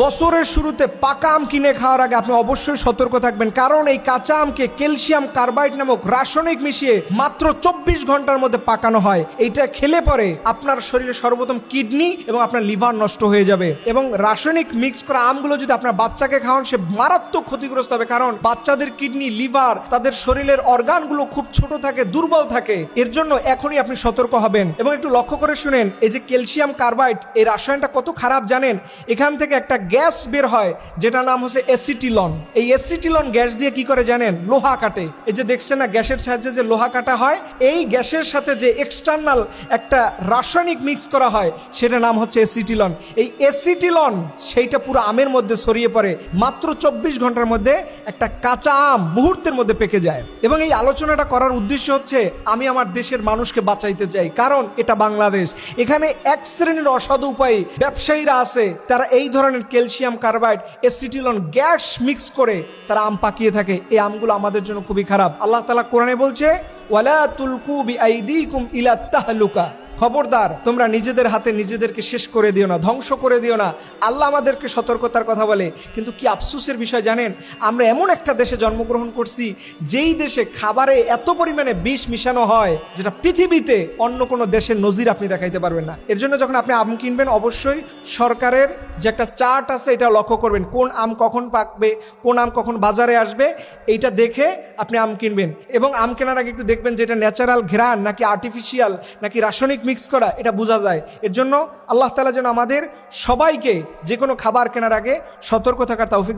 বছরের শুরুতে পাকা আম কিনে খাওয়ার আগে আপনি অবশ্যই সতর্ক থাকবেন, কারণ এই কাঁচা আমকে ক্যালসিয়াম কার্বাইড নামক রাসায়নিক মিশিয়ে মাত্র 24 ঘন্টার মধ্যে পাকানো হয়। এইটা খেলে পরে আপনার শরীরে সর্বপ্রথম কিডনি এবং আপনার লিভার নষ্ট হয়ে যাবে। এবং রাসায়নিক মিক্স করা আমগুলো যদি আপনার বাচ্চাকে খাওয়ান, সে মারাত্মক ক্ষতিগ্রস্ত হবে, কারণ বাচ্চাদের কিডনি, লিভার, তাদের শরীরের অর্গানগুলো খুব ছোট থাকে, দুর্বল থাকে। এর জন্য এখনই আপনি সতর্ক হবেন। এবং একটু লক্ষ্য করে শুনেন, এই যে ক্যালসিয়াম কার্বাইড, এই রাসায়নটা কত খারাপ জানেন? এখান থেকে একটা গ্যাস বের হয় যেটা নাম হচ্ছে অ্যাসিটিলন। এই অ্যাসিটিলন গ্যাস দিয়ে কি করে জানেন? লোহা কাটে। এই যে দেখছেন না, গ্যাসের সাহায্যে যে লোহা কাটা হয়, এই গ্যাসের সাথে যে এক্সটার্নাল একটা রাসায়নিক মিক্স করা হয়, সেটা নাম হচ্ছে অ্যাসিটিলন। এই অ্যাসিটিলন সেইটা পুরো আমের মধ্যে ছড়িয়ে পড়ে। মাত্র 24 ঘন্টার মধ্যে একটা কাঁচা আম মুহূর্তের মধ্যে পেকে যায়। এবং এই আলোচনাটা করার উদ্দেশ্য হচ্ছে, আমি আমার দেশের মানুষকে বাঁচাইতে চাই, কারণ এটা বাংলাদেশ। এখানে এক শ্রেণীর অসাধু উপায়ী ব্যবসায়ীরা আছে, তারা এই ধরনের ক্যালসিয়াম কার্বাইড, অ্যাসিটিলন গ্যাস মিক্স করে তারা আম পাকিয়ে থাকে। এই আমগুলো আমাদের জন্য খুবই খারাপ। আল্লাহ তাআলা কোরআনে বলছে, ওয়ালা তুলকু বিআইদিকুম ইলা তাহলুকা, খবরদার তোমরা নিজেদের হাতে নিজেদেরকে শেষ করে দিও না, ধ্বংস করে দিও না। আল্লাহ আমাদেরকে সতর্কতার কথা বলে। কিন্তু কি আফসোসের বিষয় জানেন? আমরা এমন একটা দেশে জন্মগ্রহণ করছি, যেই দেশে খাবারে এত পরিমাণে বিষ মিশানো হয়, যেটা পৃথিবীতে অন্য কোনো দেশের নজির আপনি দেখাইতে পারবেন না। এর জন্য যখন আপনি আম কিনবেন, অবশ্যই সরকারের যে একটা চার্ট আছে, এটা লক্ষ্য করবেন, কোন আম কখন পাকবে, কোন আম কখন বাজারে আসবে, এইটা দেখে আপনি আম কিনবেন। এবং আম কেনার আগে একটু দেখবেন যে এটা ন্যাচারাল ঘ্রাণ নাকি আর্টিফিশিয়াল নাকি রাসায়নিক মিক্স করা, এটা বোঝা যায়। এর জন্য আল্লাহ তাআলা যেন আমাদের সবাইকে যে কোনো খাবার কেনার আগে সতর্ক থাকার তৌফিক দান।